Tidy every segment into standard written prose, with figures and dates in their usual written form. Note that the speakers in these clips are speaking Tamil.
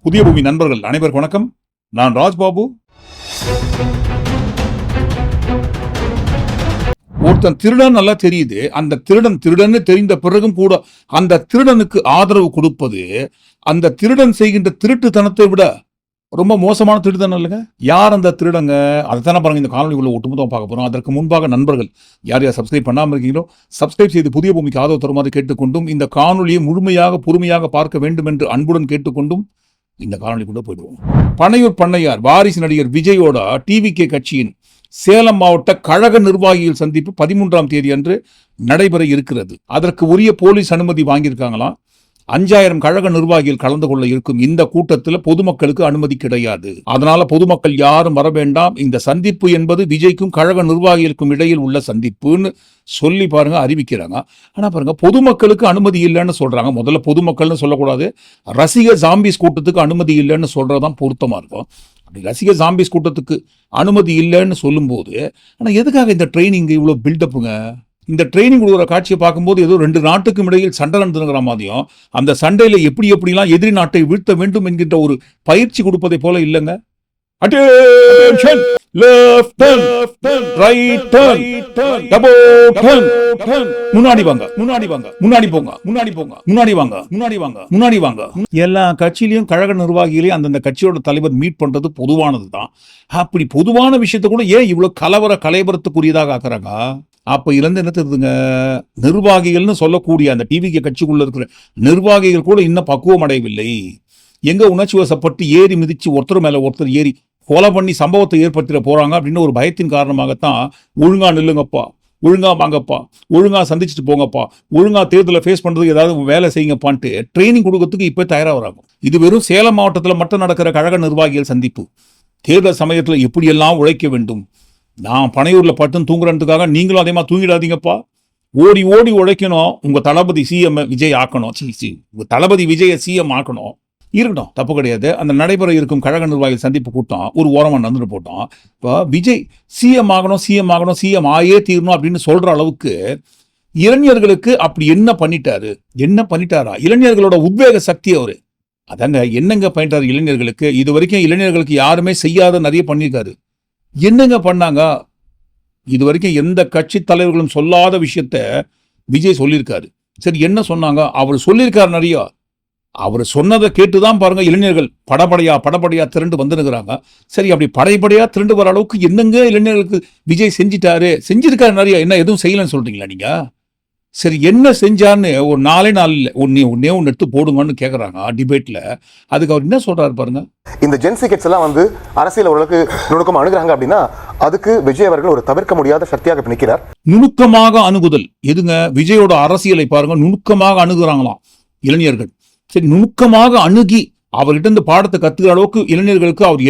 புதிய பூமி நண்பர்கள் அனைவருக்கும் வணக்கம். நான் ராஜ்பாபு. ஒருத்தன் திருடன் நல்லா தெரியுது. அந்த திருடன் தெரிந்த பிறகும் கூட அந்த திருடனுக்கு ஆதரவு கொடுப்பது அந்த திருடன் செய்கின்ற திருட்டுத்தனத்தை விட ரொம்ப மோசமான திருடுதனம் இல்லைங்க. யார் அந்த திருடங்க? அதைத்தானே பாருங்க இந்த காணொலிக்குள்ள ஒட்டுமொத்தமாக பார்க்க போறோம். அதற்கு முன்பாக நண்பர்கள் யார் சப்ஸ்கிரைப் பண்ணாமல் இருக்கீங்களோ சப்ஸ்கிரைப் செய்து புதிய பூமிக்கு ஆதரவு தருமாறு கேட்டுக்கொண்டும் இந்த காணொலியை முழுமையாக பொறுமையாக பார்க்க வேண்டும் என்று அன்புடன் கேட்டுக்கொண்டும் இந்த காணொலிக்குள்ள போயிடுவோம். பனையூர் பண்ணையார் வாரிசு நடிகர் விஜயோட டிவிகே கட்சியின் சேலம் மாவட்ட கழக நிர்வாகிகள் சந்திப்பு 13ஆம் தேதி அன்று நடைபெற இருக்கிறது. அதற்கு உரிய போலீஸ் அனுமதி வாங்கியிருக்காங்களாம். 5000 கழக நிர்வாகிகள் கலந்து கொள்ள இருக்கும் இந்த கூட்டத்தில் பொதுமக்களுக்கு அனுமதி கிடையாது. அதனால பொதுமக்கள் யாரும் வர வேண்டாம். இந்த சந்திப்பு என்பது விஜய்க்கும் கழக நிர்வாகிகளுக்கும் இடையில் உள்ள சந்திப்புன்னு சொல்லி பாருங்க அறிவிக்கிறாங்க. ஆனா பாருங்க பொதுமக்களுக்கு அனுமதி இல்லைன்னு சொல்றாங்க. முதல்ல பொதுமக்கள்னு சொல்லக்கூடாது, ரசிகர் ஜாம்பிஸ் கூட்டத்துக்கு அனுமதி இல்லைன்னு சொல்றதுதான் பொருத்தமா இருக்கும். அப்படி ரசிகர் ஜாம்பிஸ் கூட்டத்துக்கு அனுமதி இல்லைன்னு சொல்லும் போது ஆனா எதுக்காக இந்த ட்ரைனிங் இவ்வளவு பில்டப்புங்க? இந்த ட்ரைனிங் கொடுக்குற காட்சியை பார்க்கும்போது ஏதோ 2 நாட்டுக்கும் இடையில் சண்டை நடந்துங்கிற மாதிரியும் அந்த சண்டையில எப்படிலாம் எதிரி நாட்டை வீழ்த்த வேண்டும் என்கின்ற ஒரு பயிற்சி கொடுப்பதை போல இல்லைங்க. Attention! Left turn, right turn, double turn. முன்னாடி வாங்க, முன்னாடி வாங்க, முன்னாடி போங்க, முன்னாடி போங்க, முன்னாடி வாங்க, முன்னாடி வாங்க, முன்னாடி வாங்க. எல்லா கட்சியிலையும் கழக நிர்வாகிகளையும் அந்தந்த கட்சியோட தலைவர் மீட் பண்றது பொதுவானது தான். அப்படி பொதுவான விஷயத்த கூட ஏன் இவ்வளவு கலவரத்துக்குரியதாக ஆக்குறாங்க? அப்ப இருந்து என்ன தெரியுதுங்க, நிர்வாகிகள்னு சொல்லக்கூடிய அந்த டிவிக்கு கட்சிக்குள்ள இருக்கிற நிர்வாகிகள் கூட இன்னும் பக்குவம் அடையவில்லை. எங்க உணர்ச்சி வசப்பட்டு ஏறி மிதிச்சு ஒருத்தர் மேல ஒருத்தர் ஏறி கொலை பண்ணி சம்பவத்தை ஏற்படுத்திட போறாங்க அப்படின்னு ஒரு பயத்தின் காரணமாகத்தான் ஒழுங்கா நில்லுங்கப்பா, ஒழுங்கா வாங்கப்பா, ஒழுங்கா சந்திச்சுட்டு போங்கப்பா, ஒழுங்கா தேர்தலை ஃபேஸ் பண்றதுக்கு ஏதாவது வேலை செய்யுங்கப்பான்ட்டு ட்ரைனிங் கொடுக்கறதுக்கு இப்ப தயாராகிறாங்க. இது வெறும் சேலம் மாவட்டத்தில் மட்டும் நடக்கிற கழக நிர்வாகிகள் சந்திப்பு. தேர்தல் சமயத்தில் எப்படியெல்லாம் உழைக்க வேண்டும், நான் பனையூர்ல பட்டுன்னு தூங்குறதுக்காக நீங்களும் அதே மாதிரி தூங்கிடாதீங்கப்பா. ஓடி ஓடி உழைக்கணும். உங்க தளபதி சிஎம் விஜய் ஆக்கணும். உங்க தளபதி விஜய சிஎம் ஆக்கணும். இருக்கட்டும், தப்பு கிடையாது. அந்த நடைபெற இருக்கும் கழக நிர்வாகிகள் சந்திப்பு கூட்டம் ஒரு ஓரமாக நடந்துட்டு போட்டோம். இப்போ விஜய் சிஎம் ஆகணும், சிஎம் ஆகணும், சிஎம் ஆயே தீரணும் அப்படின்னு சொல்ற அளவுக்கு இளைஞர்களுக்கு அப்படி என்ன பண்ணிட்டாரா? இளைஞர்களோட உத்வேக சக்தி அவரு அதாங்க. என்னங்க பண்ணிட்டாரு இளைஞர்களுக்கு? இது வரைக்கும் இளைஞர்களுக்கு யாருமே செய்யாத நிறைய பண்ணியிருக்காரு. என்னங்க பண்ணாங்க? இது வரைக்கும் எந்த கட்சி தலைவர்களும் சொல்லாத விஷயத்த விஜய் சொல்லியிருக்காரு. சரி, என்ன சொன்னாங்க? அவர் சொல்லியிருக்காரு நிறைய. அவர் சொன்னதை கேட்டுதான் பாருங்க இளைஞர்கள் படபடையா திரண்டு வந்துருக்கிறாங்க. சரி, அப்படி படைப்படையா திரண்டு வர அளவுக்கு என்னங்க இளைஞர்களுக்கு விஜய் செஞ்சிருக்காரு நிறைய. என்ன எதுவும் செய்யலன்னு சொல்றீங்களா நீங்க? சரி, என்ன செஞ்சான்னு ஒரு 4 நாள்ல ஒன்னே எடுத்து போடுங்கன்னு கேட்கறாங்க டிபேட்ல. அதுக்கு அவர் என்ன சொல்றாரு பாருங்க. இந்த ஜென்சி எல்லாம் வந்து அரசியல் ஓரளவுக்கு நுணுக்கமா அணுகுறாங்க அப்படின்னா அதுக்கு விஜய் அவர்கள் ஒரு தவிர்க்க முடியாத சக்தியாக நிற்கிறார். நுணுக்கமாக அணுகுதல் எதுங்க? விஜயோட அரசியலை பாருங்க, நுணுக்கமாக அணுகுறாங்களாம் இளைஞர்கள். சரி, நுணுக்கமாக அணுகி அவர்கிட்ட இருந்து பாடத்தை கத்துக்கிற அளவுக்கு இளைஞர்களுக்கு அவர்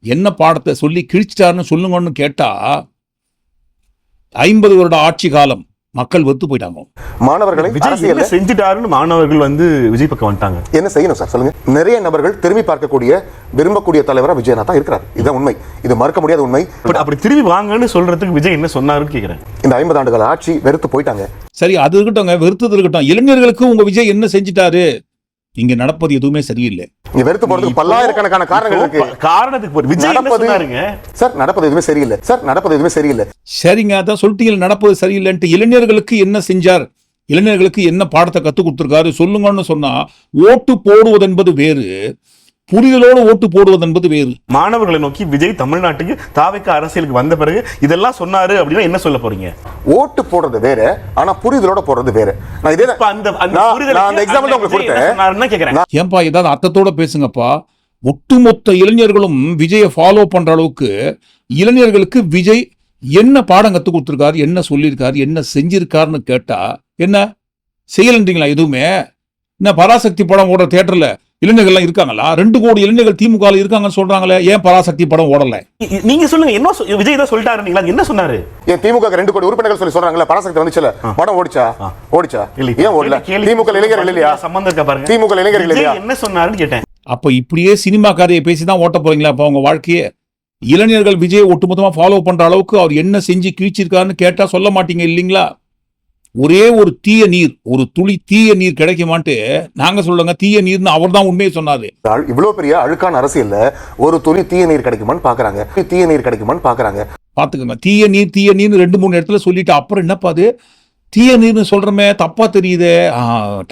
என்ன பாடத்தை சொல்லி கிழிச்சிட்டாருன்னு சொல்லுங்கன்னு கேட்டா 50 வருட ஆட்சி காலம் மக்கள் வெத்து போயிட்டாங்க. மாணவர்களை அரசியல் செஞ்சுட்டாருன்னு மாணவர்கள் வந்து விஜய் பக்கம் வந்துட்டாங்க. என்ன செய்யணும் சார் சொல்லுங்க? நிறைய நபர்கள் திரும்பி பார்க்கக்கூடிய விரும்பக்கூடிய தலைவரா விஜயநாத் தான் இருக்கிறார். இதுதான் உண்மை, இது மறுக்க முடியாத உண்மை. அப்படி திரும்பி வாங்கன்னு சொல்றதுக்கு விஜய் என்ன சொன்னாருன்னு கேக்குறேன். இந்த 50 ஆண்டுகள் ஆட்சி வெறுத்து போயிட்டாங்க. சரி, அது இருக்கட்டும், வெறுத்தது இருக்கட்டும். இளைஞர்களுக்கு உங்க விஜய் என்ன செஞ்சுட்டாரு? இங்க நடப்பது எதுவுமே சரியில்லை. இங்க வெறுத்து போறதுக்கு பல்லாயிரக்கணக்கான காரணங்கள் இருக்கு. காரணத்துக்கு விஜய் என்ன சொன்னாருங்க? சார் நடப்பது எதுவுமே சரியில்லை. சரிங்க, அதான் சொல்லிட்டீங்க நடப்பது சரியில்லைன்ட்டு. இளைஞர்களுக்கு என்ன செஞ்சார், இளைஞர்களுக்கு என்ன பாடத்தை கத்துக் கொடுத்திருக்காரு சொல்லுங்கன்னு சொன்னா ஓட்டு போடுவது என்பது வேறு, புரிதலோடு ஓட்டு போடுவது என்பது வேறு. மாணவர்களை நோக்கி விஜய் தமிழ்நாட்டுக்கு தாவேக்கா அரசியலுக்கு வந்த பிறகு இதெல்லாம் சொன்னாரு அப்படின்னா என்ன சொல்ல போறீங்க? ஓட்டு போடுறது வேற, ஆனா புரிதலோட போடுறது வேற. நான் இதே அந்த எக்ஸாம்பிள் உங்களுக்கு கொடுத்தேன். ஏன்பா ஏதாவது அர்த்தத்தோட பேசுங்கப்பா. ஒட்டுமொத்த இளைஞர்களும் விஜயை ஃபாலோ பண்ற அளவுக்கு இளைஞர்களுக்கு விஜய் என்ன பாடம் கத்து கொடுத்திருக்காரு, என்ன சொல்லியிருக்காரு, என்ன செஞ்சிருக்காருன்னு கேட்டா என்ன செய்யலன்றீங்களா? எதுவுமே என்ன பராசக்தி படம் ஓடுற தியேட்டர்ல இளைஞர்கள் இருக்காங்களா? 2 கோடி இளைஞர்கள் திமுக இருக்காங்கன்னு சொல்றாங்களே, ஏன் பராசக்தி படம் ஓடல? நீங்க சொல்லுங்க. என்ன விஜய் தான் சொல்லிட்டாரு, என்ன சொன்னாரு? ஏன் திமுக 2 கோடி உறுப்பினர்கள் சொல்றாங்களே பராசக்தி வந்துச்சுல, படம் ஓடிச்சா? ஏன் ஓடல? திமுக இளைஞர்கள் இல்லையா? சம்பந்தம் இருக்கா பாருங்க. திமுக இளைஞர்கள் இல்லையா? என்ன சொன்னாருன்னு கேட்டேன். அப்ப இப்படியே சினிமா கதையை பேசிதான் ஓட்ட போறீங்களா அப்ப உங்க வாழ்க்கையே? இளைஞர்கள் விஜய் ஒட்டுமொத்தமா ஃபாலோ பண்ற அளவுக்கு அவர் என்ன செஞ்சு கிழிச்சிருக்காருன்னு கேட்டா சொல்ல மாட்டீங்க இல்லீங்களா? ஒரே ஒரு தீய நீர், ஒரு துளி தீய நீர் கிடைக்குமான்ட்டு நாங்க சொல்லுங்க, தீய நீர்னு அவர் தான் உண்மையை சொன்னாரு. இவ்வளவு பெரிய அழுக்கான அரசியல்ல ஒரு துளி தீய நீர் கிடைக்குமான்னு பாக்குறாங்க, தீய நீர் கிடைக்குமான்னு பாக்குறாங்க. பாத்துக்கோங்க, தீய நீர் 2-3 இடத்துல சொல்லிட்டு அப்புறம் என்னப்பா அது தீய நீர்னு சொல்றமே, தப்பா தெரியுதே,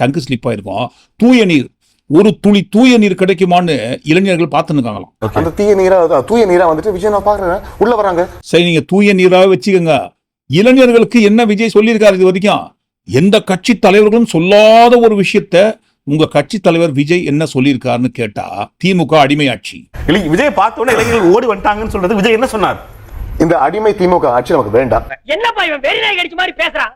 டங்கு ஸ்லிப் ஆயிருக்கும். தூய நீர், ஒரு துளி தூய நீர் கிடைக்குமான்னு இளைஞர்கள் பார்த்துருக்காங்களாம். அந்த தூய நீரா வந்துட்டு விஜய் நான் பாக்குறேன் உள்ள வராங்க. சரி, நீங்க தூய நீராக வச்சுக்கோங்க. இளைஞர்களுக்கு என்ன விஜய் சொல்லியிருக்காரு இது வரைக்கும்? எந்த கட்சி தலைவர்களும் சொல்லாத ஒரு விஷயத்த உங்க கட்சி தலைவர் விஜய் என்ன சொல்லியிருக்காருன்னு கேட்டா, திமுக அடிமையாட்சி. விஜய் பார்த்தோன்னே இளைஞர்கள் ஓடி வந்துட்டாங்கன்னு சொல்றது விஜய் என்ன சொன்னார்? இந்த அடிமை திமுக ஆட்சி நமக்கு வேண்டாம். என்னப்பா இவன் வெறிநாய் கடிச்ச மாதிரி பேசுறான்?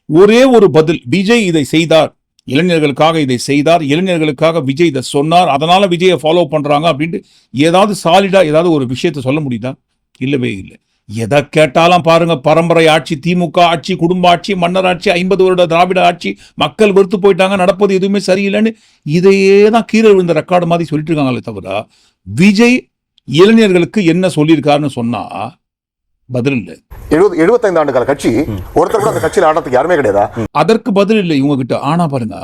ஒரே ஒரு பதில், விஜய் இதை செய்தார், இளைஞர்களுக்காக இதை செய்தார், இளைஞர்களுக்காக விஜய் இதை சொன்னார், அதனால விஜயை ஃபாலோ பண்றாங்க அப்படின்ட்டு ஏதாவது சாலிடா ஏதாவது ஒரு விஷயத்த சொல்ல முடியுதா? இல்லவே இல்லை. எதை கேட்டாலும் பாருங்க, பரம்பரை ஆட்சி, திமுக ஆட்சி, குடும்ப ஆட்சி, மன்னர் ஆட்சி, 50 வருட திராவிட ஆட்சி, மக்கள் வெறுத்து போயிட்டாங்க, நடப்பது எதுவுமே சரியில்லைன்னு இதையே தான் கீழே விழுந்த ரெக்கார்டு மாதிரி சொல்லிட்டு இருக்காங்களே தவிர விஜய் இளைஞர்களுக்கு என்ன சொல்லியிருக்காருன்னு சொன்னா பதில் இல்லை. 75 ஆண்டு கால கட்சி, ஒருத்தர் கூட அந்த கட்சியில் ஆடுறதுக்கு யாருமே கிடையாதா? அதற்கு பதில் இல்லை இவங்க கிட்ட. ஆனா பாருங்க,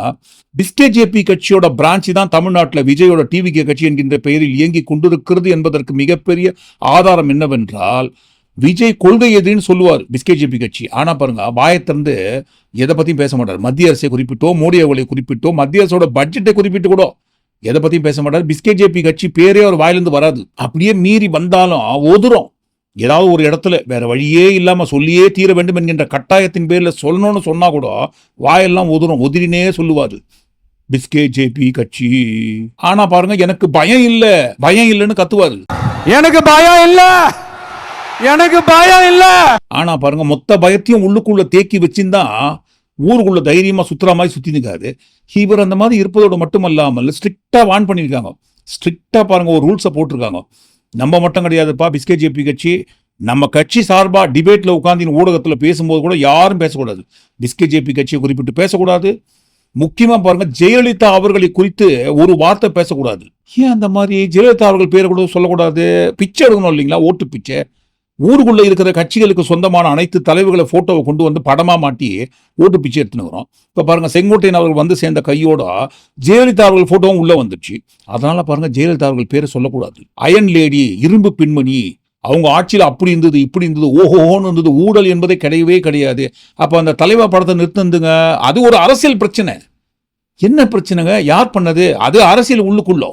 பிஸ்கேஜேபி கட்சியோட பிரான்ச் தான் தமிழ்நாட்டில் விஜயோட டிவிகே கட்சி என்கின்ற பெயரில் இயங்கி கொண்டிருக்கிறது என்பதற்கு மிகப்பெரிய ஆதாரம் என்னவென்றால், விஜய் கொள்கை எதிரின்னு சொல்லுவார் பிஸ்கேஜேபி கட்சி. ஆனா பாருங்க, வாயத்திறந்து எதை பத்தியும் பேச மாட்டார். மத்திய அரசை குறிப்பிட்டோ, மோடி அவர்களை குறிப்பிட்டோ, மத்திய அரசோட பட்ஜெட்டை குறிப்பிட்டு கூட எதை பத்தியும் பேச மாட்டார். பிஸ்கேஜேபி கட்சி பேரே அவர் வாயிலிருந்து வராது. அப்படியே மீறி வந்தாலும் ஒதுரும். ஏதாவது ஒரு இடத்துல வேற வழியே இல்லாம சொல்லியே தீர வேண்டும் என்கின்ற கட்டாயத்தின் பேர்ல சொல்லணும்னு சொன்னா கூட வாயெல்லாம் ஒதுரும், ஒதிரினே சொல்லுவாரு பிஸ்கேஜேபி கட்சி. ஆனா பாருங்க, எனக்கு பயம் இல்ல, பயம் இல்லைன்னு கத்துவாரு. எனக்கு பயம் இல்ல, எனக்கு பயம் இல்ல. ஆனா பாருங்க, மொத்த பயத்தையும் உள்ளுக்குள்ள தேக்கி வச்சுதான் ஊருக்குள்ள தைரியமா சுத்துற மாதிரி சுத்தி நிற்காது. இவர் அந்த மாதிரி இருப்பதோட மட்டுமல்லாமல் ஸ்ட்ரிக்டா வான் பண்ணியிருக்காங்க. ஸ்ட்ரிக்டா பாருங்க, ஒரு ரூல்ஸை போட்டிருக்காங்க. நம்ம மட்டும் கிடையாதுப்பா, பிஸ்கேஜேபி கட்சி நம்ம கட்சி சார்பா டிபேட்ல உட்காந்து ஊடகத்துல பேசும்போது கூட யாரும் பேசக்கூடாது. பிஸ்கேஜேபி கட்சியை குறிப்பிட்டு பேசக்கூடாது. முக்கியமா பாருங்க, ஜெயலலிதா அவர்களை குறித்து ஒரு வார்த்தை பேசக்கூடாது. ஏன் அந்த மாதிரி ஜெயலலிதா அவர்கள் பேரை கூட சொல்லக்கூடாது? பிச்சை எடுக்கணும் இல்லைங்களா, ஓட்டு பிச்சை. ஊருக்குள்ள இருக்கிற கட்சிகளுக்கு சொந்தமான அனைத்து தலைவர்களை போட்டோவை கொண்டு வந்து படமா மாட்டி ஓட்டு பிச்சை எடுத்துன்னு வரோம். இப்ப பாருங்க, செங்கோட்டையன் அவர்கள் வந்து சேர்ந்த கையோட ஜெயலலிதா அவர்கள் போட்டோவும் உள்ள வந்துச்சு. அதனால பாருங்க, ஜெயலலிதா அவர்கள் பேரை சொல்லக்கூடாது. அயன் லேடி, இரும்பு பெண்மணி, அவங்க ஆட்சியில் அப்படி இருந்தது, இப்படி இருந்தது, ஓஹோன்னு இருந்தது, ஊழல் என்பதே கிடையவே கிடையாது. அப்ப அந்த தலைவா படத்தை நிறுத்துங்க. அது ஒரு அரசியல் பிரச்சனை. என்ன பிரச்சனைங்க? யார் பண்ணது? அது அரசியல் உள்ளுக்குள்ள.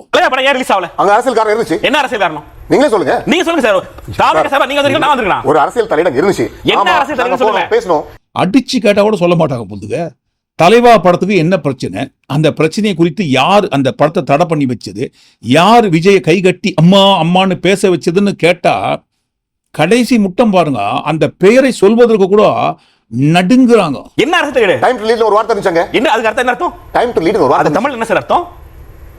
அங்க அரசியல்காரன் இருந்துச்சு. என்ன அரசியல் காரணம்? நீங்களே சொல்லுங்க. நீங்க சொல்லுங்க சார். நீங்க வந்திருக்கீங்க, நான் வந்திருக்கேன். ஒரு அரசியல் தலையிடம் இருந்துச்சு. என்ன அரசியல் தலையிடம் சொல்லுங்க. பேசணும். அடிச்சு கேட்டா கூட சொல்ல மாட்டாங்க போதுங்க. தலைவா படத்துக்கு என்ன பிரச்சனை, அந்த பிரச்சனையை குறித்து யார் அந்த படத்தை தடை பண்ணி வச்சது, யார் விஜயை கை கட்டி அம்மா அம்மான்னு பேச வச்சதுன்னு கேட்டா கடைசி முட்டம் பாருங்க, அந்த பெயரை சொல்வதற்கு கூட நடுங்குறாங்க. என்ன அரசியல்? டைம் டு லீட் ஒரு வார்த்தை இருந்துச்சாங்க. என்ன அதுக்கு அர்த்தம்? என்ன அர்த்தம்? டைம் டு லீட் ஒரு வார்த்தை. அது தமிழ் என்ன சார் அர்த்தம்?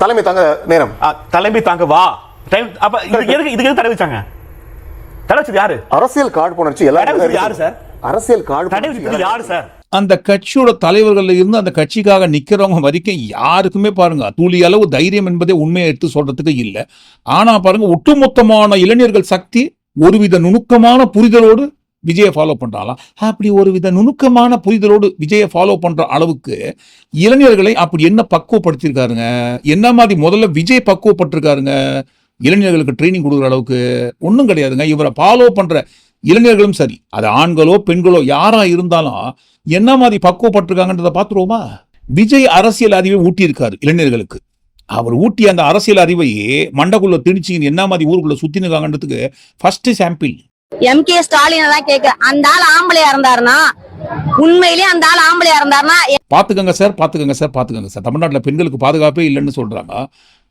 தலைமை தாங்க நேரம். தலைமை தாங்க வா டைம். அப்ப இதுக்கு தடை வச்சாங்க. தடை வச்சது யாரு? அரசியல் கார்டு புணர்ச்சி எல்லாரும் யாரு சார்? அரசியல் கார்டு தடை வச்சது யாரு சார்? அந்த கட்சியோட தலைவர்கள்ல இருந்து அந்த கட்சிக்காக நிக்கிறவங்க வரைக்கும் யாருக்குமே பாருங்க துளி அளவு தைரியம் என்பதே உண்மையை எடுத்து சொல்றதுக்கு இல்லை. ஆனா பாருங்க, ஒட்டுமொத்தமான இளைஞர்கள் சக்தி ஒருவித நுணுக்கமான புரிதலோடு விஜயை ஃபாலோ பண்றாங்களா? அப்படி ஒருவித நுணுக்கமான புரிதலோடு விஜயை ஃபாலோ பண்ற அளவுக்கு இளைஞர்களை அப்படி என்ன பக்குவப்படுத்திருக்காருங்க? என்ன மாதிரி முதல்ல விஜய் பக்குவப்பட்டிருக்காருங்க? இளைஞர்களுக்கு ட்ரைனிங் கொடுக்குற அளவுக்கு ஒன்றும் கிடையாதுங்க. இவரை ஃபாலோ பண்ற இளைஞர்களும் சரி, அது ஆண்களோ பெண்களோ யாரா இருந்தாலும் என்ன மாதிரி பக்குவப்பட்டிருக்காங்கன்றதை பார்த்துருவோமா? விஜய் அரசியல் அறிவை ஊட்டியிருக்காரு இளைஞர்களுக்கு. அவர் ஊட்டிய அந்த அரசியல் அறிவையே மண்டக்குள்ள திணிச்சின்னு என்ன மாதிரி ஊருக்குள்ள சுத்தினுக்காங்கன்றதுக்கு ஃபர்ஸ்ட் சாம்பிள் எம்கே ஸ்டாலின் தான் கேட்க. அந்த ஆள் ஆம்பளையா இருந்தாருன்னா, உண்மையிலேயே அந்த ஆள் ஆம்பளையா இருந்தாருன்னா பாத்துக்கங்க சார், பாத்துக்கங்க சார், பாத்துக்கங்க சார். தமிழ்நாட்டில் பெண்களுக்கு பாதுகாப்பே இல்லைன்னு சொல்றாங்க.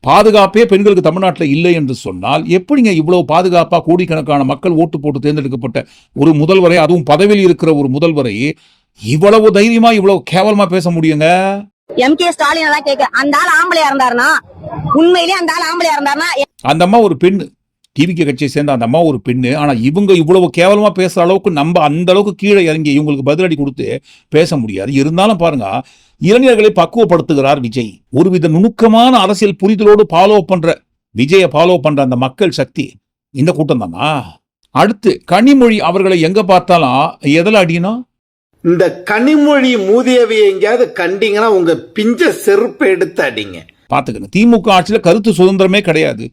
பாதுகாப்பே பெண்களுக்கு தமிழ்நாட்டில் இல்லை என்று சொன்னால் எப்படிங்க இவ்வளவு பாதுகாப்பா கோடிக்கணக்கான மக்கள் ஓட்டு போட்டு தேர்ந்தெடுக்கப்பட்ட ஒரு முதல்வரை, அதுவும் பதவியில் இருக்கிற ஒரு முதல்வரை இவ்வளவு தைரியமா இவ்வளவு கேவலமா பேச முடியுங்க? எம்கே ஸ்டாலின் தான் கேட்க. அந்த ஆள் ஆம்பளையா இருந்தாருன்னா, உண்மையிலேயே அந்த ஆள் ஆம்பளையா இருந்தாருன்னா. அந்த அம்மா ஒரு பெண்ணு, டிவிகே கட்சியை சேர்ந்த அந்த அம்மா ஒரு பெண்ணு. ஆனா இவங்க இவ்வளவு கேவலமா பேசுற அளவுக்கு நம்ம அந்த அளவுக்கு கீழே இறங்கி இவங்களுக்கு பதிலடி கொடுத்து பேச முடியாது. இருந்தாலும் பாருங்க, இளைஞர்களை பக்குவப்படுத்துகிறார் விஜய். ஒருவித நுணுக்கமான அரசியல் புரிதலோடு விஜயை ஃபாலோ பண்ற அந்த மக்கள் சக்தி இந்த கூட்டம் தானா? அடுத்து கனிமொழி அவர்களை எங்க பார்த்தாலும் எதில் அடியணும்? இந்த கனிமொழி மூதியவை எங்கேயாவது கண்டிங்கன்னா உங்க பிஞ்ச செருப்பை எடுத்து அடிங்க. பாத்துக்கங்க, திமுக ஆட்சியில கருத்து சுதந்திரமே கிடையாது.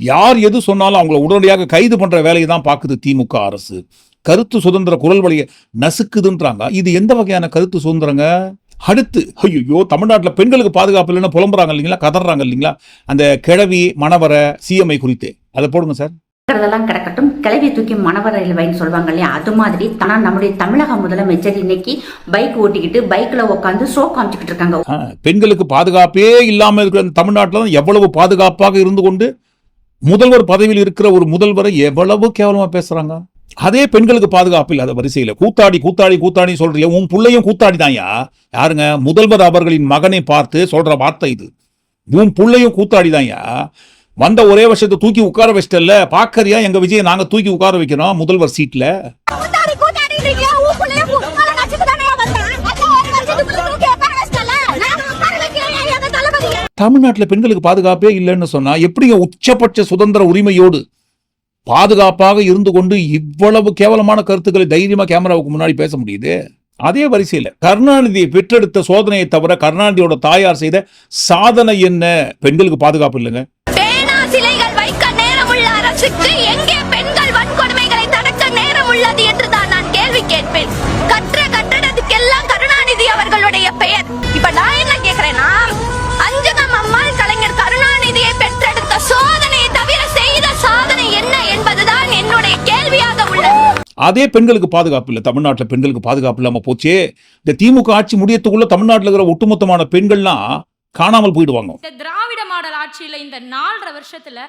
யார் எது சொன்னாலும் அவங்கள உடனடியாக கைது பண்ற வேலையை தான் பாக்குது திமுக அரசு. கருத்து சுதந்திர குரல் வழியை நசுக்குதுன்றாங்க. இது எந்த வகையான கருத்து சுதந்திரங்க? அடுத்து, ஐயோ தமிழ்நாட்டில் பெண்களுக்கு பாதுகாப்பு இல்லைன்னு புலம்புறாங்க இல்லைங்களா, கதறாங்க இல்லைங்களா, அந்த கிழவி மணவர சிஎம்ஐ குறித்து அதை போடுங்க சார். அதெல்லாம் கிடக்கட்டும், கிளவி தூக்கி மணவரையில் வைன்னு சொல்லுவாங்க இல்லையா, அது மாதிரி தானா நம்முடைய தமிழக முதலமைச்சர் இன்னைக்கு பைக் ஓட்டிக்கிட்டு பைக்ல உட்காந்து ஷோ காமிச்சுக்கிட்டு இருக்காங்க. பெண்களுக்கு பாதுகாப்பே இல்லாம இருக்கிற தமிழ்நாட்டில் தான் எவ்வளவு பாதுகாப்பாக இருந்து கொண்டு முதல்வர் பதவியில் இருக்கிற ஒரு முதல்வரை எவ்வளவு கேவலமா பேசுறாங்க. அதே பெண்களுக்கு பாதுகாப்பு இல்லாத வரிசையில கூத்தாடி கூத்தாடி கூத்தாடி சொல்றிய, உன் புள்ளையும் கூத்தாடி தான்யா. யாருங்க? முதல்வர் அவர்களின் மகனை பார்த்து சொல்ற வார்த்தை இது. உன் புள்ளையும் கூத்தாடி தான்யா. வந்த ஒரே வருஷத்தை தூக்கி உட்கார வச்சிட்டல, பாக்கறியா எங்க விஜயை நாங்க தூக்கி உட்கார வைக்கிறோம் முதல்வர் சீட்ல. தமிழ்நாட்டில் பெண்களுக்கு பாதுகாப்பே இல்லைன்னு சொன்னா எப்படிங்க உச்சபட்ச சுதந்திர உரிமையோடு பாதுகாப்பாக இருந்து கொண்டு இவ்வளவு கேவலமான கருத்துக்களை தைரியமா கேமராவுக்கு முன்னாடி பேச முடியுது? அதே வரிசையில் கருணாநிதியை பெற்றெடுத்த சோதனையை தவிர கருணாநிதியோட தாயார் செய்த சாதனை என்ன? பெண்களுக்கு பாதுகாப்பு இல்லைங்க. சிலைகள் வைக்க நேரம் உள்ள அரசுக்கு எங்கே பெண்கள் வன்கொடுமைகளை தடுக்க நேரம் உள்ளது என்று தான் நான் கேள்வி கேட்பேன். கற்ற கட்டடத்துக்கெல்லாம் கருணாநிதி அவர்களுடைய பெயர். இப்ப நான் என்ன கேக்குறேன்னா, அஞ்சுகம் அம்மாள் கலைஞர் கருணாநிதியை பெற்றெடுத்த சோதனையை தவிர செய்த சாதனை என்ன என்பதுதான் என்னுடைய கேள்வியாக உள்ளது. அதே பெண்களுக்கு பாதுகாப்பு இல்லை. தமிழ்நாட்டில் பெண்களுக்கு பாதுகாப்பு இல்லாம போச்சே. இந்த திமுக ஆட்சி முடியத்துக்குள்ள தமிழ்நாட்டில் இருக்கிற ஒட்டுமொத்தமான பெண்கள்லாம் காணாமல் போயிடுவாங்க. இந்த திராவிட மாடல் ஆட்சியில இந்த 4.5 வருஷத்துல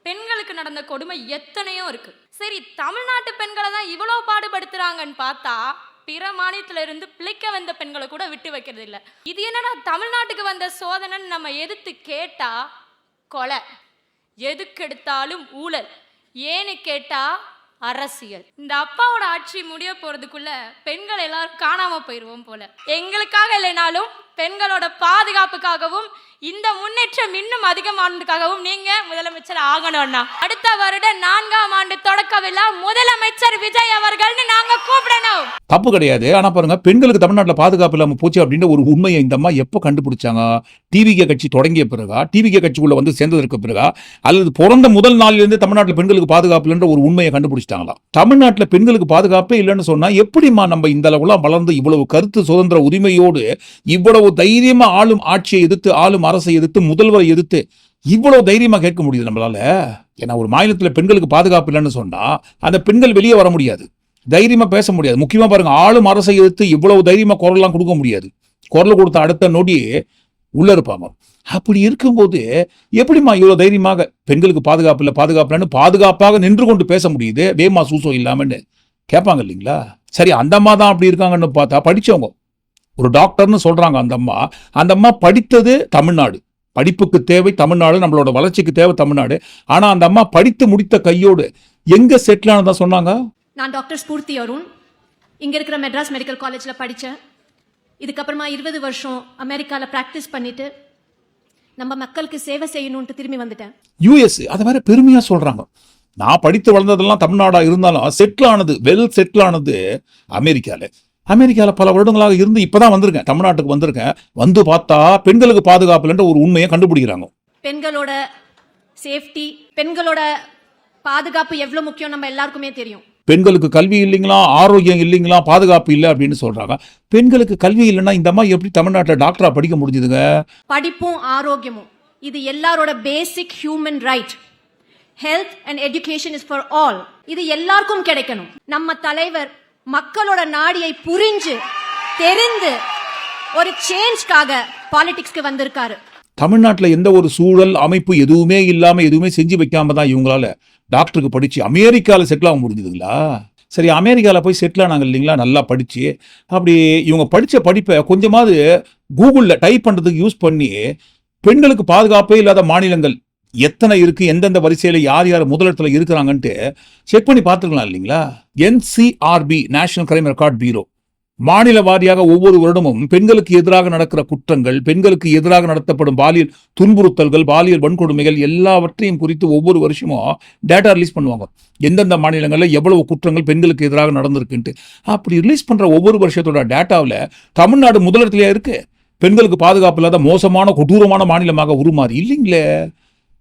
பெண்களுக்கு நடந்த கொடுமை எத்தனையோ இருக்கு. சரி, தமிழ்நாட்டு பெண்களை தான் இவ்வளவு பாடுபடுத்துறாங்கன்னு பார்த்தா பிற மாநிலத்தில இருந்து பிழைக்க வந்த பெண்களை கூட விட்டு வைக்கிறது இல்ல. இது என்னன்னா தமிழ்நாட்டுக்கு வந்த சோதனைன்னு நம்ம எதிர்த்து கேட்டா கொலை, எதுக்கு எடுத்தாலும் ஊழல், ஏன்னு கேட்டா அரசியல். இந்த அப்பாவோட ஆட்சி முடிய போறதுக்குள்ள பெண்கள் எல்லாரும் காணாம போயிருவோம் போல. எங்களுக்காக இல்லைனாலும் பெண்களோட பாதுகாப்புக்காகவும் இந்த முன்னேற்றம் இன்னும் அதிகமானதுக்காகவும் நீங்க முதலமைச்சர் ஆகணும்னா அடுத்த வருடம் 4ஆம் ஆண்டு தொடக்க விழா முதலமைச்சர் விஜய் அவர்கள்னு நாங்க கூப்பிடணும். தப்பு கிடையாது. ஆனா பாருங்க, பெண்களுக்கு தமிழ்நாட்டில் பாதுகாப்பு இல்லாம போச்சு அப்படின்ற ஒரு உண்மையை இந்த அம்மா எப்ப கண்டுபிடிச்சாங்க? டிவிகே கட்சி தொடங்கிய பிறகா, டிவிகே கட்சிக்குள்ள வந்து சேர்ந்ததற்கு பிறகா, அல்லது பிறந்த முதல் நாளிலிருந்து தமிழ்நாட்டில் பெண்களுக்கு பாதுகாப்பு இல்லைன்ற ஒரு உண்மையை கண்டுபிடிச்சிட்டாங்களா? தமிழ்நாட்டில் பெண்களுக்கு பாதுகாப்பே இல்லைன்னு சொன்னா எப்படிமா நம்ம இந்த அளவுலாம் வளர்ந்து இவ்வளவு கருத்து சுதந்திர உரிமையோடு இவ்வளவு தைரியமா ஆளும் ஆட்சியை எதிர்த்து, ஆளும் அரசை எதிர்த்து, முதல்வரை எதிர்த்து இவ்வளவு தைரியமா கேட்க முடியுது நம்மளால? ஏன்னா ஒரு மாநிலத்தில் பெண்களுக்கு பாதுகாப்பு இல்லைன்னு சொன்னா அந்த பெண்கள் வெளியே வர முடியாது, தைரியமா பேச முடியாது. முக்கியமா பாருங்க, ஆளும் அரசை எதிர்த்து இவ்வளவு தைரியமா குரல்லாம் கொடுக்க முடியாது. குரல் கொடுத்த அடுத்த நொடி உள்ள இருப்பாங்க. அப்படி இருக்கும்போது எப்படிமா இவ்வளவு தைரியமாக பெண்களுக்கு பாதுகாப்பு இல்லை பாதுகாப்புலன்னு பாதுகாப்பாக நின்று கொண்டு பேச முடியுது? வேமா சூசோ இல்லாமன்னு கேட்பாங்க இல்லைங்களா? சரி, அந்த அம்மா தான் அப்படி இருக்காங்கன்னு பார்த்தா படிச்சவங்க ஒரு டாக்டர்னு சொல்றாங்க. அந்த அம்மா படித்தது தமிழ்நாடு, படிப்புக்கு தேவை தமிழ்நாடு, நம்மளோட வளர்ச்சிக்கு தேவை தமிழ்நாடு. ஆனா அந்த அம்மா படித்து முடித்த கையோடு எங்க செட்டில் ஆனதா சொன்னாங்க? நான் டாக்டர் ஸ்பூர்த்தி அருண், இங்க இருக்கிற மெட்ராஸ் மெடிக்கல் காலேஜ்ல படிச்சேன். இதுக்கப்புறமா 20 வருஷம் அமெரிக்கால பிராக்டிஸ் பண்ணிட்டு நம்ம மக்களுக்கு சேவை செய்யணும்னு திரும்பி வந்துட்டேன். யூஎஸ் அதை வேற பெருமையா சொல்றாங்க. நான் படித்து வளர்ந்ததெல்லாம் தமிழ்நாடா இருந்தாலும் செட்டில் ஆனது, வெல் செட்டில் ஆனது அமெரிக்கால பல வருடங்களாக இருந்து இப்பதான் வந்திருக்கேன், தமிழ்நாட்டுக்கு வந்திருக்கேன். வந்து பார்த்தா பெண்களுக்கு பாதுகாப்பு இல்லைன்ற ஒரு உண்மையை கண்டுபிடிக்கிறாங்க. பெண்களோட சேஃப்டி, பெண்களோட பாதுகாப்பு எவ்வளவு முக்கியம் நம்ம எல்லாருக்குமே தெரியும். பெண்களுக்கு கல்வி இல்லைங்களா, ஆரோக்கியம் இல்லைங்களா, பாதுகாப்பு இல்லை அப்படின்னு சொல்றாங்க. பெண்களுக்கு கல்வி இல்லைன்னா இந்த அம்மா எப்படி தமிழ்நாட்டில் டாக்டரா படிக்க முடிஞ்சுதுங்க? படிப்பும் ஆரோக்கியமும் இது எல்லாரோட பேசிக் human right. Health and education is for all. இது எல்லாருக்கும் கிடைக்கணும். நம்ம தலைவர் மக்களோட நாடியை புரிஞ்சு தெரிந்து ஒரு சேஞ்ச்காக பாலிடிக்ஸ்க்கு வந்திருக்காரு. தமிழ்நாட்டில் எந்த ஒரு சூழல் அமைப்பு எதுவுமே இல்லாம எதுவுமே செஞ்சு வைக்காம தான் இவங்களால டாக்டருக்கு படிச்சு அமெரிக்காவில் செட்டில் ஆக முடிஞ்சதுங்களா? சரி, அமெரிக்காவில் போய் செட்டில் ஆனாங்க இல்லைங்களா, நல்லா படிச்சு. அப்படி இவங்க படித்த படிப்பை கொஞ்சமாவது கூகுளில் டைப் பண்ணுறதுக்கு யூஸ் பண்ணி பெண்களுக்கு பாதுகாப்பே இல்லாத மாநிலங்கள் எத்தனை இருக்கு, எந்தெந்த வரிசையில் யார் யார் முதலிடத்துல இருக்கிறாங்கன்ட்டு செக் பண்ணி பார்த்துக்கலாம் இல்லைங்களா? NCRB, national crime record bureau, மாநில வாரியாக ஒவ்வொரு வருடமும் பெண்களுக்கு எதிராக நடக்கிற குற்றங்கள், பெண்களுக்கு எதிராக நடத்தப்படும் பாலியல் துன்புறுத்தல்கள், பாலியல் வன்கொடுமைகள் எல்லாவற்றையும் குறித்து ஒவ்வொரு வருஷமும் டேட்டா ரிலீஸ் பண்ணுவாங்க. எந்தெந்த மாநிலங்களில் எவ்வளவு குற்றங்கள் பெண்களுக்கு எதிராக நடந்திருக்குன்ட்டு. அப்படி ரிலீஸ் பண்ற ஒவ்வொரு வருஷத்தோட டேட்டாவில் தமிழ்நாடு முதலிடத்திலேயே இருக்கு. பெண்களுக்கு பாதுகாப்பு இல்லாத மோசமான கொடூரமான மாநிலமாக உருமாறி இல்லைங்களே.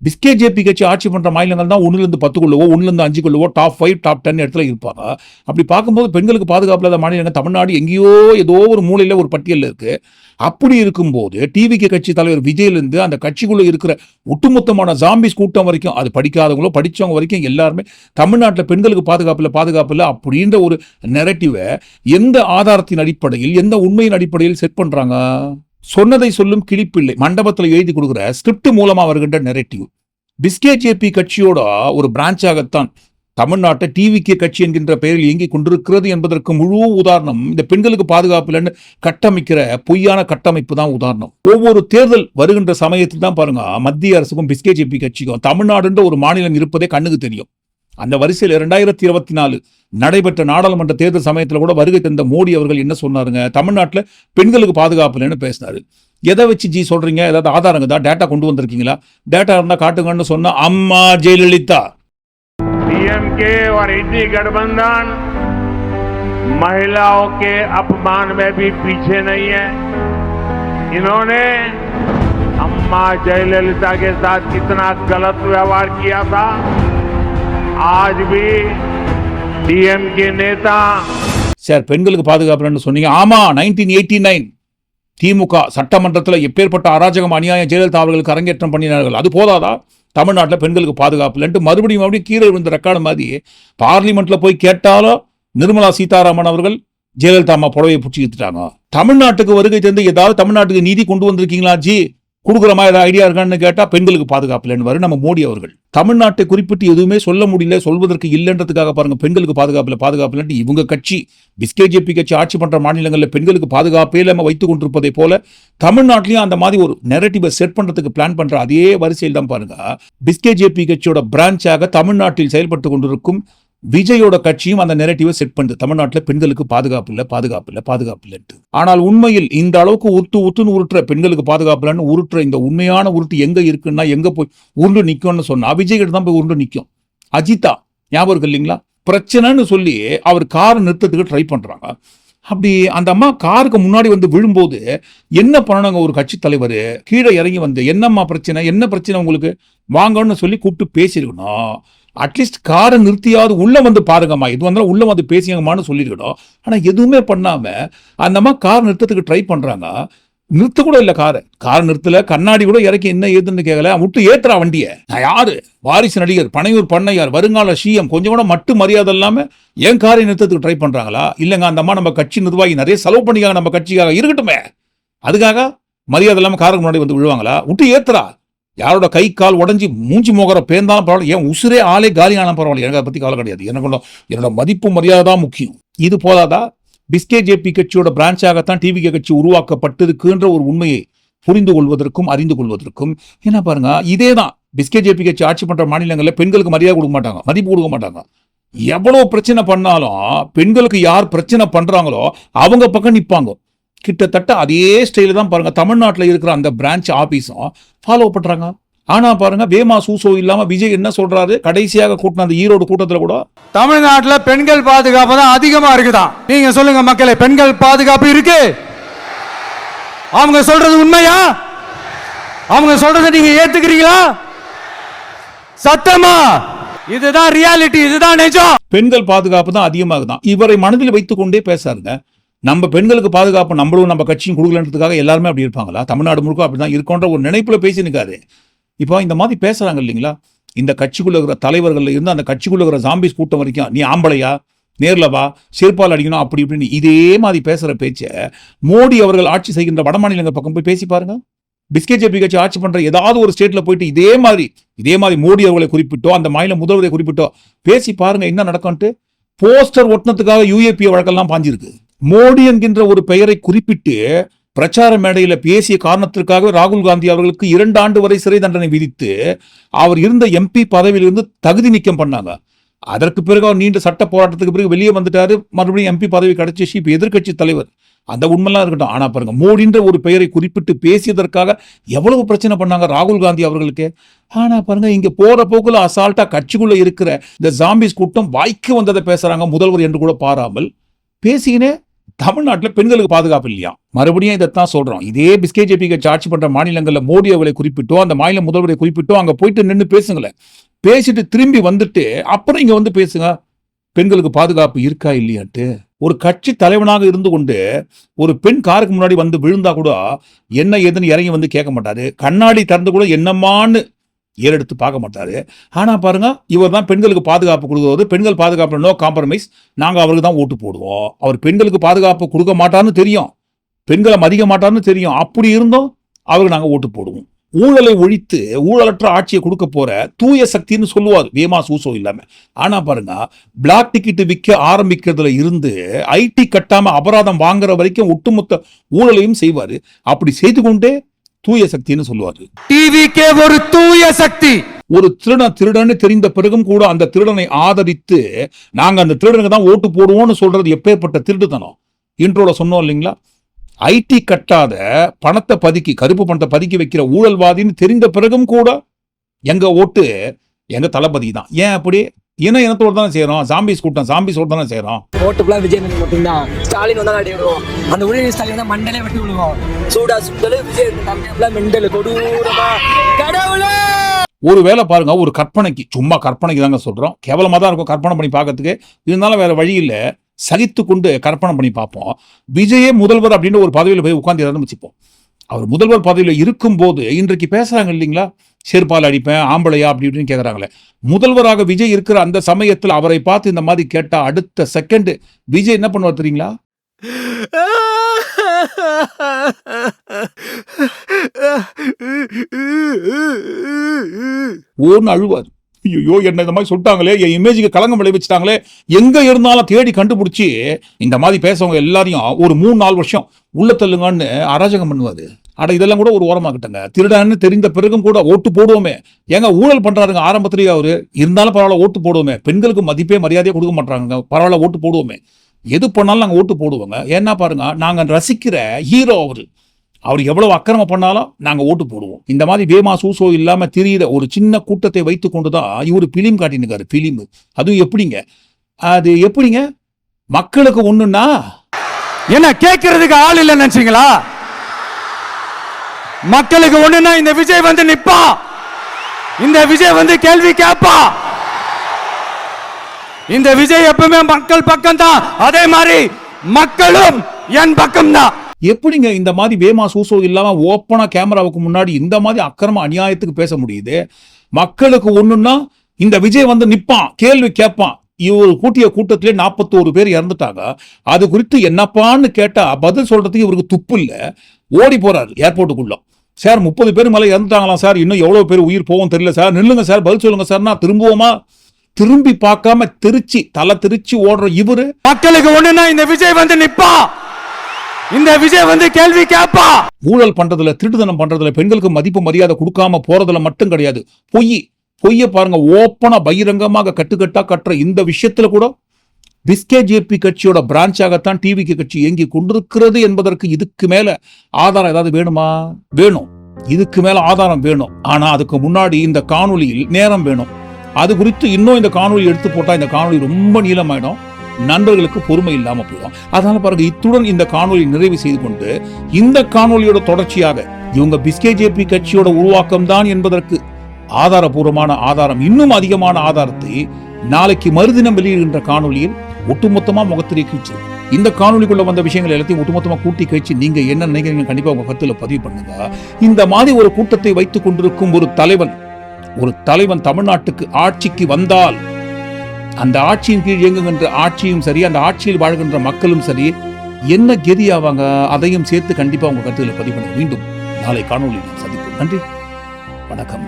பிஸ்கேஜேபி கட்சி ஆட்சி பண்ற மாநிலங்கள் தான் 1லேருந்து 10 1லேருந்து 5 டாப் 5 டாப் 10 இடத்துல இருப்பாங்க. அப்படி பார்க்கும்போது பெண்களுக்கு பாதுகாப்பு இல்லாத மாநிலங்கள் தமிழ்நாடு எங்கேயோ ஏதோ ஒரு மூலையில ஒரு பட்டியலில் இருக்கு. அப்படி இருக்கும்போது டிவிகே கட்சி தலைவர் விஜயிலிருந்து அந்த கட்சிக்குள்ள இருக்கிற ஒட்டுமொத்தமான ஜாம்பிஸ் கூட்டம் வரைக்கும், அது படிக்காதவங்களோ படிச்சவங்க வரைக்கும் எல்லாருமே தமிழ்நாட்டில் பெண்களுக்கு பாதுகாப்பு இல்லை அப்படின்ற ஒரு நெரட்டிவை எந்த ஆதாரத்தின் அடிப்படையில், எந்த உண்மையின் அடிப்படையில் செட் பண்றாங்க? சொன்னதை சொல்லும் கிளிப்பிள்ளை மண்டபத்தில் எழுதி கொடுக்குற ஸ்கிரிப்ட் மூலமா வருகின்ற நெரட்டிவ். பிஸ்கேஜேபி கட்சியோட ஒரு பிரான்ச்சாகத்தான் தமிழ்நாட்டை டிவிகே கட்சி என்கின்ற பெயரில் இயங்கிக் கொண்டிருக்கிறது என்பதற்கு முழு உதாரணம் இந்த பெண்களுக்கு பாதுகாப்பு இல்லைன்னு கட்டமைக்கிற பொய்யான கட்டமைப்பு தான் உதாரணம். ஒவ்வொரு தேர்தல் வருகின்ற சமயத்தில் தான் பாருங்க, மத்திய அரசுக்கும் பிஸ்கேஜேபி கட்சிக்கும் தமிழ்நாடுன்ற ஒரு மாநிலம் இருப்பதே கண்ணுக்கு தெரியும். அந்த வரிசையில் 2024 நடைபெற்ற நாடாளுமன்ற தேர்தல் சமயத்தில் கூட வருகை தந்த மோடி அவர்கள் என்ன சொன்னாருங்க? தமிழ்நாட்டில் பெண்களுக்கு பாதுகாப்பு இல்லைன்னு பேசினாரு. எதை வச்சு ஜி சொல்றீங்க? ஏதாவது ஆதாரங்க தான், டேட்டா கொண்டு வந்திருக்கீங்களா? டேட்டா இருந்தா காட்டுங்கன்னு சொன்னா அம்மா ஜெயலலிதா. डीएमके और इंडी गठबंधन महिलाओं के अपमान में भी पीछे नहीं है। इन्होंने अम्मा जयललिता के साथ कितना गलत व्यवहार किया था, आज भी डीएमके नेता। சார், பெண்களுக்கு பாதுகாப்புன்னு சொன்னீங்க. ஆமா, 1989 திமுக சட்டமன்றத்தில் எப்பேற்பட்ட அராஜகம் அநியாயம் ஜெயலலிதா அவர்களுக்கு அரங்கேற்றம் பண்ணினார்கள். அது போதாதா தமிழ்நாட்டில் பெண்களுக்கு பாதுகாப்பு இல்லைன்ட்டு மறுபடியும் கீழே விழுந்த ரெக்கார்டு மாதிரி பார்லிமெண்ட்ல போய் கேட்டாலும் நிர்மலா சீதாராமன் அவர்கள் ஜெயலலிதா அம்மா புடவையை பிடிச்சிக்கிட்டாங்க. தமிழ்நாட்டுக்கு வருகை தந்து ஏதாவது தமிழ்நாட்டுக்கு நீதி கொண்டு வந்திருக்கீங்களா ஜி, கொடுக்குற மாதிரி ஏதாவது ஐடியா இருக்கான்னு கேட்டா பெண்களுக்கு பாதுகாப்பு இல்லைன்னு வரும் நம்ம மோடி அவர்கள். தமிழ்நாட்டை குறிப்பிட்டு எதுவுமே சொல்ல முடியல, சொல்வதற்கு இல்லைன்றதுக்காக பாருங்க பெண்களுக்கு பாதுகாப்பு இல்லைன்ட்டு இவங்க கட்சி பிஸ்கேஜேபி கட்சி ஆட்சி பண்ற மாநிலங்களில் பெண்களுக்கு பாதுகாப்பே இல்லாமல் வைத்துக் கொண்டிருப்பதை போல தமிழ்நாட்டிலையும் அந்த மாதிரி ஒரு நெரட்டிவை செட் பண்றதுக்கு பிளான் பண்ற அதே வரிசையில் தான் பாருங்க பிஸ்கேஜேபி கட்சியோட பிரான்ச்சாக தமிழ்நாட்டில் செயல்பட்டு கொண்டிருக்கும் விஜயோட கட்சியும் அந்த நெரட்டிவை செட் பண்ணுது. தமிழ்நாட்டில் பெண்களுக்கு பாதுகாப்பு இல்லைன்ட்டு. ஆனால் உண்மையில் இந்த அளவுக்கு உருட்டுன்னு உருட்டுற பெண்களுக்கு பாதுகாப்பு இல்லைன்னு உருட்டுற இந்த உண்மையான உருட்டு எங்க இருக்குன்னா, எங்க போய் உருண்டு நிக்கும்னு சொன்னா விஜய் கிட்ட தான் போய் உருண்டு நிக்கும். அஜிதா ஞாபகம் இருக்கு இல்லைங்களா? பிரச்சனைன்னு சொல்லி அவர் காரை நிறுத்தத்துக்கு ட்ரை பண்றாங்க. அப்படி அந்த அம்மா காருக்கு முன்னாடி வந்து விழும்போது என்ன பண்ணணுங்க? ஒரு கட்சி தலைவர் கீழே இறங்கி வந்து என்ன பிரச்சனை உங்களுக்கு வாங்கன்னு சொல்லி கூப்பிட்டு பேசியிருக்கணும். அட்லீஸ்ட் காரை நிறுத்தியாவது உள்ள வந்து பாருங்கம்மா, இது வந்தாலும் உள்ள வந்து பேசியங்கம்மான்னு சொல்லியிருக்கணும். ஆனா எதுவுமே பண்ணாம அந்த அம்மா கார் நிறுத்தத்துக்கு ட்ரை பண்றாங்க. நிறுத்த கூட இல்லை, காரை நிறுத்தல, கண்ணாடி கூட இறக்கி என்ன ஏதுன்னு கேட்கல, விட்டு ஏத்துறா வண்டியை. நான் யாரு? வாரிசு நடிகர், பனையூர் பண்ணையார், வருங்கால சிஎம், கொஞ்சம் கூட மட்டு மரியாதை இல்லாம ஏன் காரை நிறுத்தத்துக்கு ட்ரை பண்றாங்களா? இல்லைங்க, அந்த அம்மா நம்ம கட்சி நிர்வாகி நிறைய செலவு பண்ணிக்காங்க, நம்ம கட்சிக்காக இருக்கட்டுமே, அதுக்காக மரியாதை இல்லாம காருக்கு முன்னாடி வந்து விழுவாங்களா? விட்டு ஏத்துறா. யாரோட கை கால் உடஞ்சி மூஞ்சி மோகர பேர்ந்தாலும் பரவாயில்ல, ஏன் உசுரே ஆளே காலியான பரவாயில்ல, எனக்கு அதை பத்தி கவலை கிடையாது. என்னோட மதிப்பு மரியாதை தான் முக்கியம். இது போதாதா? பிஸ்கேஜேபி கட்சியோட பிரான்ச்சாகத்தான் டிவிகே கட்சி உருவாக்கப்பட்டிருக்குன்ற ஒரு உண்மையை புரிந்து கொள்வதற்கும் அறிந்து கொள்வதற்கும் என்ன பாருங்க, இதே தான் பிஸ்கேஜேபி கட்சி ஆட்சி பண்ற மாநிலங்களில் பெண்களுக்கு மரியாதை கொடுக்க மாட்டாங்க, மதிப்பு கொடுக்க மாட்டாங்க. எவ்வளவு பிரச்சனை பண்ணாலும் பெண்களுக்கு யார் பிரச்சனை பண்றாங்களோ அவங்க பக்கம் நிற்பாங்க. கிட்டத்தட்ட அதே ஸ்டைல தான் பாருங்க தமிழ்நாட்டில் இருக்கிற அந்த பிரான்ச் ஆபீஸும் ஃபாலோ பண்றாங்க. ஆனா பாருங்க வேமா சூசோ இல்லாம விஜய் என்ன சொல்றாரு? கடைசியாக கூட்டின அந்த ஈரோடு கூட்டத்தில் கூட தமிழ்நாட்டில் பெண்கள் பாதுகாப்பு தான் அதிகமா இருக்குதான். நீங்க சொல்லுங்க மக்களே, பெண்கள் பாதுகாப்பு இருக்கு? அவங்க சொல்றது உண்மையா? அவங்க சொல்றதை நீங்க ஏத்துக்கிறீங்களா? சத்தமா? இதுதான் ரியாலிட்டி, இதுதான் நிஜம். பெண்கள் பாதுகாப்பு தான் அதிகமாகுதான். இவரை மனதில் வைத்துக் கொண்டே பேசாருங்க. நம்ம பெண்களுக்கு பாதுகாப்பு நம்மளும் நம்ம கட்சியும் கொடுக்கலன்றதுக்காக எல்லாருமே அப்படி இருப்பாங்களா? தமிழ்நாடு முழுக்க அப்படிதான் இருக்கோன்ற ஒரு நினைப்புல பேசி நிற்காது. இப்போ இந்த மாதிரி பேசுறாங்க இல்லைங்களா? இந்த கட்சிக்குள்ள இருக்கிற தலைவர்கள் இருந்து அந்த கட்சிக்குள்ள இருக்கிற ஜாம்பிஸ் கூட்டம் வரைக்கும், நீ ஆம்பளையா, நேர்ல வா, செருப்பால் அடிக்கணும், அப்படி இப்படின்னு இதே மாதிரி பேசுற பேச்ச மோடி அவர்கள் ஆட்சி செய்கின்ற வட மாநிலங்கள் பக்கம் போய் பேசி பாருங்க. பிஸ்கேஜேபி கட்சி ஆட்சி பண்ற ஏதாவது ஒரு ஸ்டேட்ல போயிட்டு இதே மாதிரி மோடி அவர்களை குறிப்பிட்டோ அந்த மாநில முதல்வரை குறிப்பிட்டோ பேசி பாருங்க என்ன நடக்கும்ட்டு. போஸ்டர் ஒட்டினத்துக்காக யூஏபி வழக்கெல்லாம் பாஞ்சிருக்கு. மோடி என்கின்ற ஒரு பெயரை குறிப்பிட்டு பிரச்சார மேடையில பேசிய காரணத்திற்காக ராகுல் காந்தி அவர்களுக்கு 2 ஆண்டு வரை சிறை தண்டனை விதித்து அவர் இருந்த எம்பி பதவியிலிருந்து தகுதி நீக்கம் பண்ணாங்க. அதற்கு பிறகு அவர் நீண்ட சட்ட போராட்டத்துக்கு பிறகு வெளியே வந்துட்டாரு, மறுபடியும் எம்பி பதவி கிடைச்சிச்சு, இப்போ எதிர்க்கட்சி தலைவர். அந்த உண்மைலாம் இருக்கட்டும். ஆனா பாருங்க, மோடின்ற ஒரு பெயரை குறிப்பிட்டு பேசியதற்காக எவ்வளவு பிரச்சனை பண்ணாங்க ராகுல் காந்தி அவர்களுக்கு. ஆனா பாருங்க, இங்க போற போக்குல அசால்ட்டா கட்சிக்குள்ள இருக்கிற இந்த ஜாம்பிஸ் கூட்டம் வாய்க்கு வந்ததை பேசுறாங்க, முதல்வர் என்று கூட பாராமல் பேசினே. தமிழ்நாட்டில் பெண்களுக்கு பாதுகாப்பு இல்லையா? மறுபடியும் இதைத்தான் சொல்றோம். இதே பிஸ்கேஜேபி கட்சி ஆட்சி பண்ற மாநிலங்கள்ல மோடி அவர்களை குறிப்பிட்டோ, அந்த மாநில முதல்வரை குறிப்பிட்டோ அங்க போயிட்டு நின்று பேசுங்களேன். பேசிட்டு திரும்பி வந்துட்டு அப்புறம் இங்க வந்து பேசுங்க, பெண்களுக்கு பாதுகாப்பு இருக்கா இல்லையாட்டு. ஒரு கட்சி தலைவனாக இருந்து கொண்டு ஒரு பெண் காருக்கு முன்னாடி வந்து விழுந்தா கூட என்ன ஏதுன்னு இறங்கி வந்து கேட்க மாட்டாரு, கண்ணாடி திறந்து கூட என்னமான்னு ஏறெடுத்து பார்க்க மாட்டாரு. ஆனா பாருங்க, இவர் தான் பெண்களுக்கு பாதுகாப்பு கொடுக்குறது, பெண்கள் பாதுகாப்பு நோ காம்ப்ரமைஸ், நாங்க அவருக்கு தான் ஓட்டு போடுவோம். அவர் பெண்களுக்கு பாதுகாப்பு கொடுக்க மாட்டார்னு தெரியும், பெண்களை மதிக்க மாட்டார்னு தெரியும், அப்படி இருந்தோம் அவருக்கு நாங்க ஓட்டு போடுவோம். ஊழலை ஒழித்து ஊழலற்ற ஆட்சியை கொடுக்க போற தூய சக்தின்னு சொல்லுவார் வேமா சூசோ இல்லாம. ஆனா பாருங்க, பிளாக் டிக்கெட் விற்க ஆரம்பிக்கிறதுல இருந்து ஐடி கட்டாம அபராதம் வாங்குற வரைக்கும் ஒட்டுமொத்த ஊழலையும் செய்வாரு. அப்படி செய்து கொண்டே தூய சக்தின்னு சொல்லுவாரு. டிவிக்கே ஒரு தூய சக்தி. ஒரு திருடன்னு தெரிந்த பிறகும் கூட அந்த திருடனை ஆதரித்து நாங்க அந்த திருடனுக்கு தான் ஓட்டு போடுவோம்னு சொல்றது எப்பேற்பட்ட திருடுத்தனம். இன்ட்ரோல சொன்னோம் இல்லைங்களா? ஐடி கட்டாத பணத்தை பதுக்கி, கருப்பு பணத்தை பதுக்கி வைக்கிற ஊழல்வாதின்னு தெரிந்த பிறகும் கூட எங்க ஓட்டு எங்க தளபதி தான். ஏன் அப்படி? இனத்தோடு தானே செய்யறோம், ஜாம்பிஸ் கூட்டம் ஜாம்பிஸோடு தானே செய்யறோம். ஓட்டுலாம் விஜய் மட்டும்தான். ஸ்டாலின் வந்தா அடி விடுவோம், அந்த உதயநிதி ஸ்டாலின் தான் மண்டலே வெட்டி விடுவோம். சூடா சுண்டல் விஜய் மெண்டல் கொடூரமா கடவுளே. ஒரு வேலை பாருங்க, ஒரு கற்பனைக்கு, சும்மா கற்பனைக்கு தாங்க சொல்றோம், கேவலமா தான் இருக்கும் கற்பனை பண்ணி பார்க்கறதுக்கு. இருந்தாலும் வேற வழி இல்லை, சகித்து கொண்டு கற்பனை பண்ணி பார்ப்போம். விஜயே முதல்வர் அப்படின்னு ஒரு பதவியில் போய் உட்காந்து ஆரம்பிச்சுப்போம். அவர் முதல்வர் பதவியில் இருக்கும் போது இன்றைக்கு பேசுறாங்க இல்லைங்களா, செருப்பால் அடிப்பேன், ஆம்பளையா அப்படி இப்படின்னு கேட்குறாங்களே. முதல்வராக விஜய் இருக்கிற அந்த சமயத்தில் அவரை பார்த்து இந்த மாதிரி கேட்டா அடுத்த செகண்ட் விஜய் என்ன பண்ணுவார் தெரியுங்களா? ஓன்னு அழுவார். ஐயோ, என்ன இந்த மாதிரி சொல்லிட்டாங்களே, என் இமேஜுக்கு களங்கம் விளைவிச்சிட்டாங்களே. எங்க இருந்தாலும் தேடி கண்டுபிடிச்சி இந்த மாதிரி பேசவங்க எல்லாரையும் ஒரு 3-4 வருஷம் உள்ள தள்ளுங்கன்னு அராஜகம் பண்ணுவாரு. அட இதெல்லாம் கூட ஒரு ஓரமாக்கிட்டங்க. திருடான்னு தெரிந்த பிறகும் கூட ஓட்டு போடுவோமே. ஏங்க ஊழல் பண்றாருங்க ஆரம்பத்திலேயே அவரு, இருந்தாலும் பரவாயில்ல ஓட்டு போடுவோமே. பெண்களுக்கு மதிப்பே மரியாதையே கொடுக்க மாட்டாங்க, பரவாயில்ல ஓட்டு போடுவோமே. எது பண்ணாலும் நாங்கள் ஓட்டு போடுவோங்க. ஏன்னா பாருங்க, நாங்கள் ரசிக்கிற ஹீரோ அவர் எவ்வளவு அக்கிரமம் பண்ணாலும் நாங்கள் ஓட்டு போடுவோம். இந்த மாதிரி வேமா சூசோ இல்லாம திரியிற ஒரு சின்ன கூட்டத்தை வைத்து கொண்டுதான் இவர் பிலிம் காட்டினுக்காரு. பிலிம் அதுவும் எப்படிங்க? அது எப்படிங்க மக்களுக்கு ஒண்ணுன்னா என்ன கேட்கறதுக்கு ஆள் இல்லைன்னு நினைச்சீங்களா? மக்களுக்கு ஒண்ணுன்னா இந்த விஜய் வந்து நிப்பா, இந்த விஜய் வந்து கேள்வி கேட்பா. இந்த விஜய் எப்பவுமே மக்கள் பக்கம் தான், அதே மாதிரி மக்களும் என் பக்கம் தான். எப்படிங்க இந்த மாதிரி வேமா சூசோ இல்லாம ஓப்பனா கேமராவுக்கு முன்னாடி இந்த மாதிரி அக்கிரம அநியாயத்துக்கு பேச முடியுது? மக்களுக்கு ஒண்ணுன்னா இந்த விஜய் வந்து நிப்பான், கேள்வி கேட்பான். இவர் கூட்டிய கூட்டத்திலே 41 பேர் இறந்துட்டாங்க. அது குறித்து என்னப்பான்னு கேட்டா பதில் சொல்றதுக்கு இவருக்கு துப்பு இல்ல. ஓடி போறாரு ஏர்போர்ட்டுக்குள்ள. சார் 30 பேர் மேல இறந்துட்டாங்களாம் சார், இன்னும் எவ்வளவு பேர் உயிர் போவோம் தெரியல சார், நில்லுங்க சார், பதில் சொல்லுங்க சார். நான் திரும்புவோமா? திரும்பி பார்க்காம தலை திருச்சி ஓடுற இவரு, மக்களுக்கு ஒண்ணுன்னா இந்த விஜய் வந்து நிப்பா, இந்த விஜய் வந்து கேள்வி கேட்பா. ஊழல் பண்றதுல, திருட்டுத்தனம் பண்றதுல, பெண்களுக்கு மதிப்பு மரியாதை கொடுக்காம போறதுல மட்டும் கிடையாது, பொய்ய பாருங்க ஓப்பனா பகிரங்கமாக கட்டுக்கட்டா கட்டுற இந்த விஷயத்துல கூட பிஸ்கேஜேபி கட்சியோட பிரான்ச்சாகத்தான் டிவிக்கு கட்சி இயங்கி கொண்டிருக்கிறது என்பதற்கு இதுக்கு மேல ஆதாரம் ஏதாவது வேணுமா? வேணும், இதுக்கு மேல ஆதாரம் வேணும். ஆனா அதுக்கு முன்னாடி இந்த காணொலியில் நேரம் வேணும். அது குறித்து இன்னும் இந்த காணொலி எடுத்து போட்டா இந்த காணொலி ரொம்ப நீளமாயிடும், நண்பர்களுக்கு பொறுமை இல்லாம போயிடும். அதனால பாருங்க, இத்துடன் இந்த காணொலி நிறைவு செய்து கொண்டு இந்த காணொலியோட தொடர்ச்சியாக இவங்க பிஸ்கேஜேபி கட்சியோட உருவாக்கம் தான் என்பதற்கு ஆதாரபூர்வமான ஆதாரம், இன்னும் அதிகமான ஆதாரத்தை நாளைக்கு மறுதினம் வெளியிடுகின்ற காணொலியில் ஒட்டுமொத்தமா முகத்திரை கீழ்ச்சி இந்த காணொலிக்குள்ள வந்த விஷயங்கள் எல்லாத்தையும் ஒட்டுமொத்தமா கூட்டி கழிச்சு நீங்க என்ன நினைக்கிறீங்க கண்டிப்பா உங்க கருத்துல பதிவு பண்ணுங்க. இந்த மாதிரி ஒரு கூட்டத்தை வைத்துக் கொண்டிருக்கும் ஒரு தலைவன் தமிழ்நாட்டுக்கு ஆட்சிக்கு வந்தால் அந்த ஆட்சியின் கீழ் இயங்குகின்ற ஆட்சியும் சரி, அந்த ஆட்சியில் வாழ்கின்ற மக்களும் சரி என்ன கெதி ஆவாங்க, அதையும் சேர்த்து கண்டிப்பா உங்க கருத்துல பதிவு பண்ணுங்க. மீண்டும் நாளை காணொலியில் சந்திப்போம். நன்றி, வணக்கம்.